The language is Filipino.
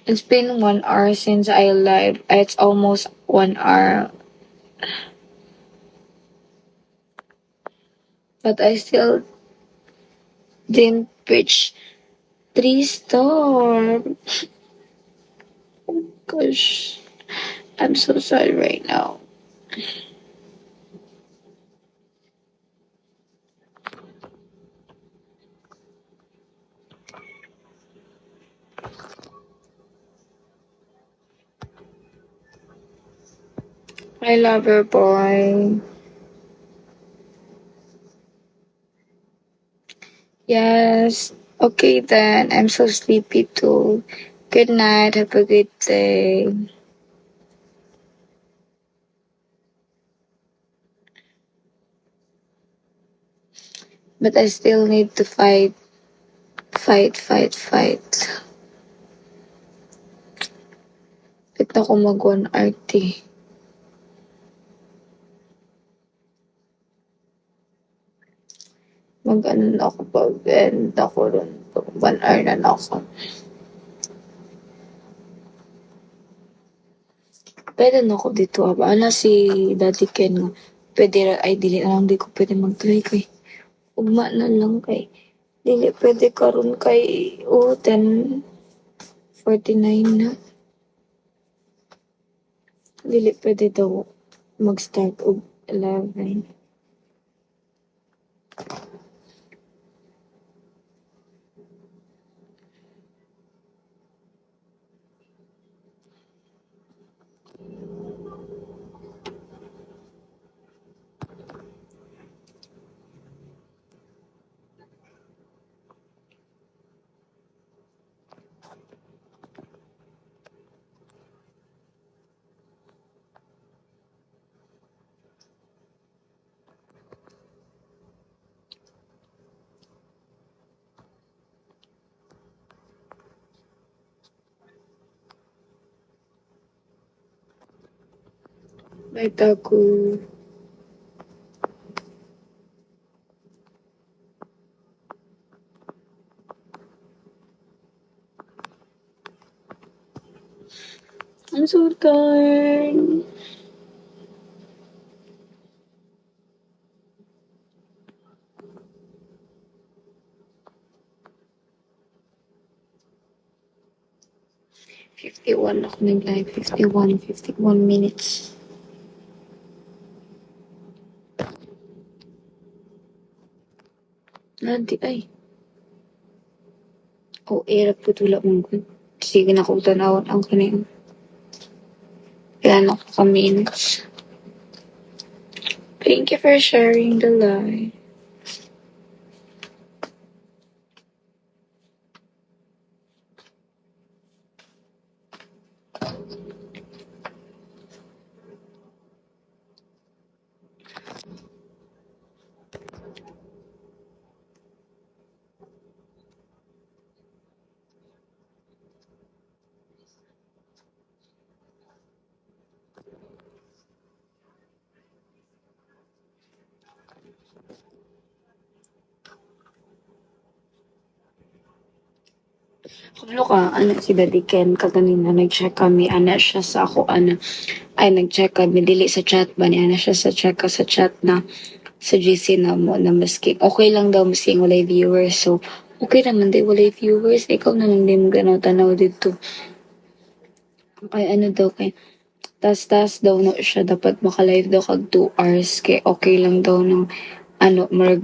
It's been 1 hour since I live. It's almost 1 hour. But I still didn't reach 3 star. Gosh, I'm so sad right now. I love her, boy. Yes. Okay then. I'm so sleepy too. Good night. Have a good day. But I still need to fight. Fight, fight, fight. Ba't ako mag-1 RT? Mag-ano na ako pag-end ako rin. 1 hour na na ako. Pwede na ako dito. Ala si Daddy Ken nga. Pwede ra, ay dili na lang di ko pwede mag-try kay. Ugma na lang kay. Dili pwede karon kay 10:49 na. Dili pwede daw mag-start og 11. May tago. I'm so tired. Fifty-one ako nag-live. 51 minutes. Nanti ay. O, erap po tulak mong good. Sige na kong tanawon ang kanina. Kaya na ko ka-minutes. Thank you for sharing the live. Kabalo ka, ano si Daddy Ken, kaganina nag-check kami, ana siya sa ako, ay nag-check kami, dili sa chat ba niya, ana siya sa chat na, sa GC na mo, na maski, okay lang daw maski walay viewers, so, okay naman di walay viewers, ikaw na lang din mo ganaw tanaw dito. Ay, ano daw kay, tas daw no siya, dapat maka-live daw kag 2 hours, kay okay lang daw ng, marag